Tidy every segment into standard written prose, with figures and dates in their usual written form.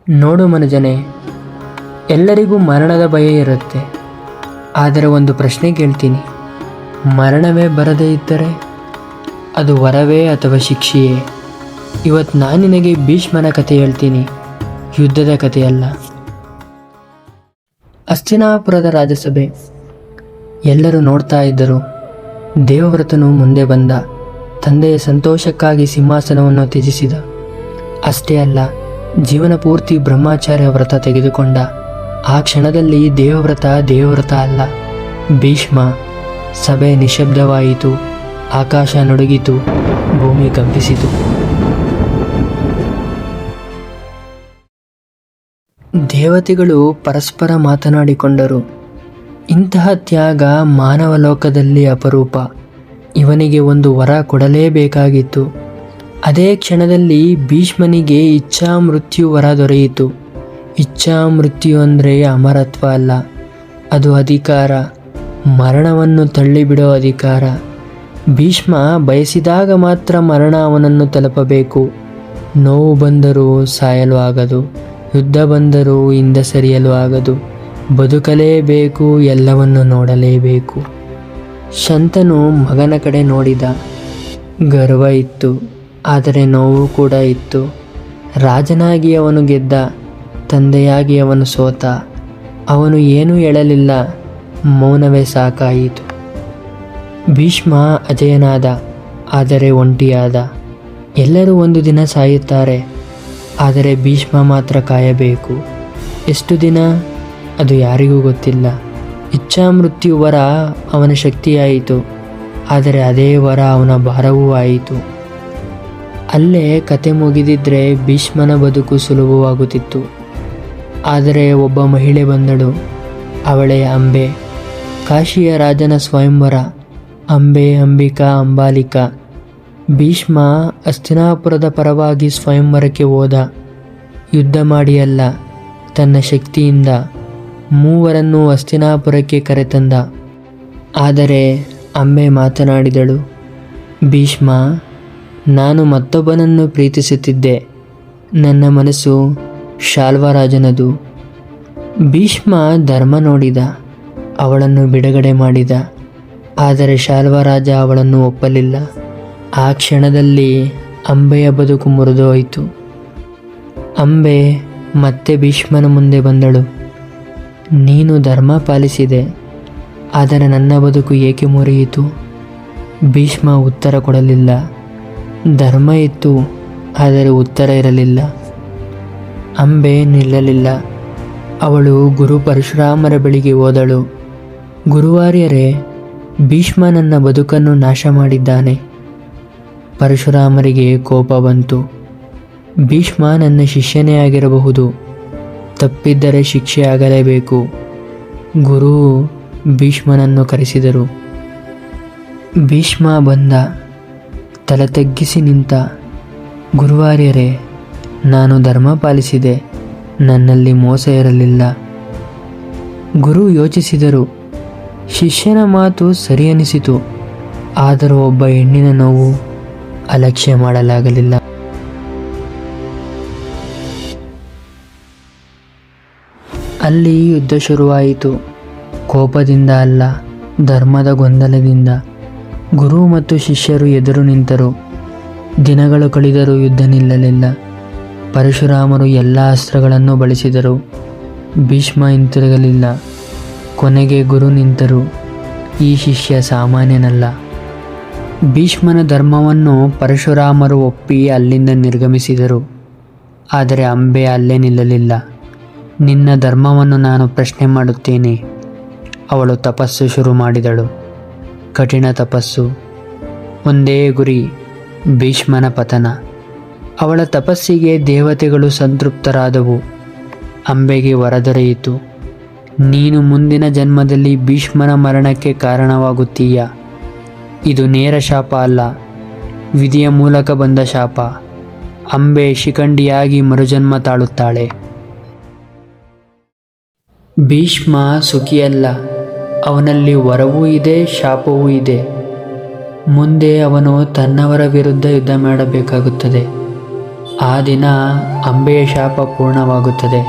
ನೋಡು ಮನುಜನೇ, ಎಲ್ಲರಿಗೂ ಮರಣದ ಭಯ ಇರುತ್ತೆ. ಆದರೆ ಒಂದು ಪ್ರಶ್ನೆ ಕೇಳ್ತೀನಿ, ಮರಣವೇ ಬರದೇ ಇದ್ದರೆ ಅದು ವರವೇ ಅಥವಾ ಶಿಕ್ಷೆಯೇ? ಇವತ್ತು ನಾನು ನಿನಗೆ ಭೀಷ್ಮನ ಕಥೆ ಹೇಳ್ತೀನಿ, ಯುದ್ಧದ ಕಥೆಯಲ್ಲ. ಹಸ್ತಿನಾಪುರದ ರಾಜಸಭೆ. ಎಲ್ಲರೂ ನೋಡ್ತಾ ಇದ್ದರು. ದೇವವ್ರತನು ಮುಂದೆ ಬಂದ. ತಂದೆಯ ಸಂತೋಷಕ್ಕಾಗಿ ಸಿಂಹಾಸನವನ್ನು ತ್ಯಜಿಸಿದ. ಅಷ್ಟೇ ಅಲ್ಲ, ಜೀವನ ಪೂರ್ತಿ ಬ್ರಹ್ಮಚಾರ್ಯ ವ್ರತ ತೆಗೆದುಕೊಂಡ. ಆ ಕ್ಷಣದಲ್ಲಿ ದೇವವ್ರತ ಅಲ್ಲ, ಭೀಷ್ಮ. ಸಭೆ ನಿಶಬ್ದವಾಯಿತು, ಆಕಾಶ ನಡುಗಿತು, ಭೂಮಿ ಕಂಪಿಸಿತು. ದೇವತೆಗಳು ಪರಸ್ಪರ ಮಾತನಾಡಿಕೊಂಡರು. ಇಂತಹ ತ್ಯಾಗ ಮಾನವ ಲೋಕದಲ್ಲಿ ಅಪರೂಪ. ಇವನಿಗೆ ಒಂದು ವರ ಕೊಡಲೇಬೇಕಾಗಿತ್ತು. ಅದೇ ಕ್ಷಣದಲ್ಲಿ ಭೀಷ್ಮನಿಗೆ ಇಚ್ಛಾ ಮೃತ್ಯು ವರ ದೊರೆಯಿತು. ಇಚ್ಛಾ ಮೃತ್ಯು ಅಂದರೆ ಅಮರತ್ವ ಅಲ್ಲ, ಅದು ಅಧಿಕಾರ, ಮರಣವನ್ನು ತಳ್ಳಿಬಿಡೋ ಅಧಿಕಾರ. ಭೀಷ್ಮ ಬಯಸಿದಾಗ ಮಾತ್ರ ಮರಣ ಅವನನ್ನು ತಲುಪಬೇಕು. ನೋವು ಬಂದರೂ ಸಾಯಲು ಆಗದು, ಯುದ್ಧ ಬಂದರೂ ಹಿಂದೆ ಸರಿಯಲು ಆಗದು. ಬದುಕಲೇಬೇಕು, ಎಲ್ಲವನ್ನು ನೋಡಲೇಬೇಕು. ಶಂತನು ಮಗನ ಕಡೆ ನೋಡಿದ. ಗರ್ವ ಇತ್ತು, ಆದರೆ ನೋವು ಕೂಡ ಇತ್ತು. ರಾಜನಾಗಿ ಅವನು ಗೆದ್ದ, ತಂದೆಯಾಗಿ ಅವನು ಸೋತ. ಅವನು ಏನೂ ಹೇಳಲಿಲ್ಲ, ಮೌನವೇ ಸಾಕಾಯಿತು. ಭೀಷ್ಮ ಅಜಯನಾದ, ಆದರೆ ಒಂಟಿಯಾದ. ಎಲ್ಲರೂ ಒಂದು ದಿನ ಸಾಯುತ್ತಾರೆ, ಆದರೆ ಭೀಷ್ಮ ಮಾತ್ರ ಕಾಯಬೇಕು. ಎಷ್ಟು ದಿನ? ಅದು ಯಾರಿಗೂ ಗೊತ್ತಿಲ್ಲ. ಇಚ್ಛಾ ಮೃತ್ಯು ವರ ಅವನ ಶಕ್ತಿಯಾಯಿತು, ಆದರೆ ಅದೇ ವರ ಅವನ ಭಾರವೂ ಆಯಿತು. ಅಲ್ಲೇ ಕತೆ ಮುಗಿದಿದ್ರೆ ಭೀಷ್ಮನ ಬದುಕು ಸುಲಭವಾಗುತ್ತಿತ್ತು. ಆದರೆ ಒಬ್ಬ ಮಹಿಳೆ ಬಂದಳು. ಅವಳೇ ಅಂಬೆ. ಕಾಶಿಯ ರಾಜನ ಸ್ವಯಂವರ. ಅಂಬೆ, ಅಂಬಿಕಾ, ಅಂಬಾಲಿಕಾ. ಭೀಷ್ಮ ಹಸ್ತಿನಾಪುರದ ಪರವಾಗಿ ಸ್ವಯಂವರಕ್ಕೆ ಹೋದ. ಯುದ್ಧ ಮಾಡಿ ಅಲ್ಲ, ತನ್ನ ಶಕ್ತಿಯಿಂದ ಮೂವರನ್ನು ಹಸ್ತಿನಾಪುರಕ್ಕೆ ಕರೆತಂದ. ಆದರೆ ಅಂಬೆ ಮಾತನಾಡಿದಳು. ಭೀಷ್ಮ, ನಾನು ಮತ್ತೊಬ್ಬನನ್ನು ಪ್ರೀತಿಸುತ್ತಿದ್ದೆ. ನನ್ನ ಮನಸ್ಸು ಶಾಲ್ವರಾಜನದು. ಭೀಷ್ಮ ಧರ್ಮ ನೋಡಿದ, ಅವಳನ್ನು ಬಿಡುಗಡೆ ಮಾಡಿದ. ಆದರೆ ಶಾಲ್ವರಾಜ ಅವಳನ್ನು ಒಪ್ಪಲಿಲ್ಲ. ಆ ಕ್ಷಣದಲ್ಲಿ ಅಂಬೆಯ ಬದುಕು ಮುರಿದೋಯಿತು. ಅಂಬೆ ಮತ್ತೆ ಭೀಷ್ಮನ ಮುಂದೆ ಬಂದಳು. ನೀನು ಧರ್ಮ ಪಾಲಿಸಿದೆ, ಆದರೆ ನನ್ನ ಬದುಕು ಏಕೆ ಮುರಿಯಿತು? ಭೀಷ್ಮ ಉತ್ತರ ಕೊಡಲಿಲ್ಲ. ಧರ್ಮ ಇತ್ತು, ಆದರೆ ಉತ್ತರ ಇರಲಿಲ್ಲ. ಅಂಬೆ ನಿಲ್ಲಲಿಲ್ಲ. ಅವಳು ಗುರು ಪರಶುರಾಮರ ಬಳಿಗೆ ಹೋದಳು. ಗುರುವಾರ್ಯರೇ, ಭೀಷ್ಮ ನನ್ನ ಬದುಕನ್ನು ನಾಶ ಮಾಡಿದ್ದಾನೆ. ಪರಶುರಾಮರಿಗೆ ಕೋಪ ಬಂತು. ಭೀಷ್ಮ ನನ್ನ ಶಿಷ್ಯನೇ ಆಗಿರಬಹುದು, ತಪ್ಪಿದ್ದರೆ ಶಿಕ್ಷೆ ಆಗಲೇಬೇಕು. ಗುರು ಭೀಷ್ಮನನ್ನು ಕರೆಸಿದರು. ಭೀಷ್ಮ ಬಂದ, ತಲೆ ತಗ್ಗಿಸಿ ನಿಂತ. ಗುರುವಾರ್ಯರೇ, ನಾನು ಧರ್ಮ ಪಾಲಿಸಿದೆ, ನನ್ನಲ್ಲಿ ಮೋಸ ಇರಲಿಲ್ಲ. ಗುರು ಯೋಚಿಸಿದರು. ಶಿಷ್ಯನ ಮಾತು ಸರಿ ಅನಿಸಿತು, ಆದರೂ ಒಬ್ಬ ಹೆಣ್ಣಿನ ನೋವು ಅಲಕ್ಷ್ಯ ಮಾಡಲಾಗಲಿಲ್ಲ. ಅಲ್ಲಿ ಯುದ್ಧ ಶುರುವಾಯಿತು. ಕೋಪದಿಂದ ಅಲ್ಲ, ಧರ್ಮದ ಗೊಂದಲದಿಂದ. ಗುರು ಮತ್ತು ಶಿಷ್ಯರು ಎದುರು ನಿಂತರು. ದಿನಗಳು ಕಳೆದರೂ ಯುದ್ಧ ನಿಲ್ಲಲಿಲ್ಲ. ಪರಶುರಾಮರು ಎಲ್ಲ ಅಸ್ತ್ರಗಳನ್ನು ಬಳಸಿದರು. ಭೀಷ್ಮ ಹಿಂತಿರುಗಲಿಲ್ಲ. ಕೊನೆಗೆ ಗುರು ನಿಂತರು. ಈ ಶಿಷ್ಯ ಸಾಮಾನ್ಯನಲ್ಲ. ಭೀಷ್ಮನ ಧರ್ಮವನ್ನು ಪರಶುರಾಮರು ಒಪ್ಪಿ ಅಲ್ಲಿಂದ ನಿರ್ಗಮಿಸಿದರು. ಆದರೆ ಅಂಬೆ ಅಲ್ಲೇ ನಿಲ್ಲಲಿಲ್ಲ. ನಿನ್ನ ಧರ್ಮವನ್ನು ನಾನು ಪ್ರಶ್ನೆ ಮಾಡುತ್ತೇನೆ. ಅವಳು ತಪಸ್ಸು ಶುರು ಮಾಡಿದಳು. ಕಠಿಣ ತಪಸ್ಸು. ಒಂದೇ ಗುರಿ, ಭೀಷ್ಮನ ಪತನ. ಅವಳ ತಪಸ್ಸಿಗೆ ದೇವತೆಗಳು ಸಂತೃಪ್ತರಾದವು. ಅಂಬೆಗೆ ವರ ದೊರೆಯಿತು. ನೀನು ಮುಂದಿನ ಜನ್ಮದಲ್ಲಿ ಭೀಷ್ಮನ ಮರಣಕ್ಕೆ ಕಾರಣವಾಗುತ್ತೀಯ. ಇದು ನೇರ ಶಾಪ ಅಲ್ಲ, ವಿಧಿಯ ಮೂಲಕ ಬಂದ ಶಾಪ. ಅಂಬೆ ಶಿಖಂಡಿಯಾಗಿ ಮರುಜನ್ಮ ತಾಳುತ್ತಾಳೆ. ಭೀಷ್ಮ ಸುಖಿಯಲ್ಲ. ಅವನಲ್ಲಿ ವರವೂ ಇದೆ, ಶಾಪವೂ ಇದೆ. ಮುಂದೆ ಅವನು ತನ್ನವರ ವಿರುದ್ಧ ಯುದ್ಧ ಮಾಡಬೇಕಾಗುತ್ತದೆ. ಆ ದಿನ ಅಂಬೆಯ ಶಾಪ ಪೂರ್ಣವಾಗುತ್ತದೆ.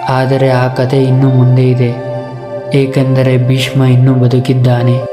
ಆದರೆ ಆ ಕಥೆ ಇನ್ನೂ ಮುಂದೆ ಇದೆ, ಏಕೆಂದರೆ ಭೀಷ್ಮ ಇನ್ನೂ ಬದುಕಿದ್ದಾನೆ.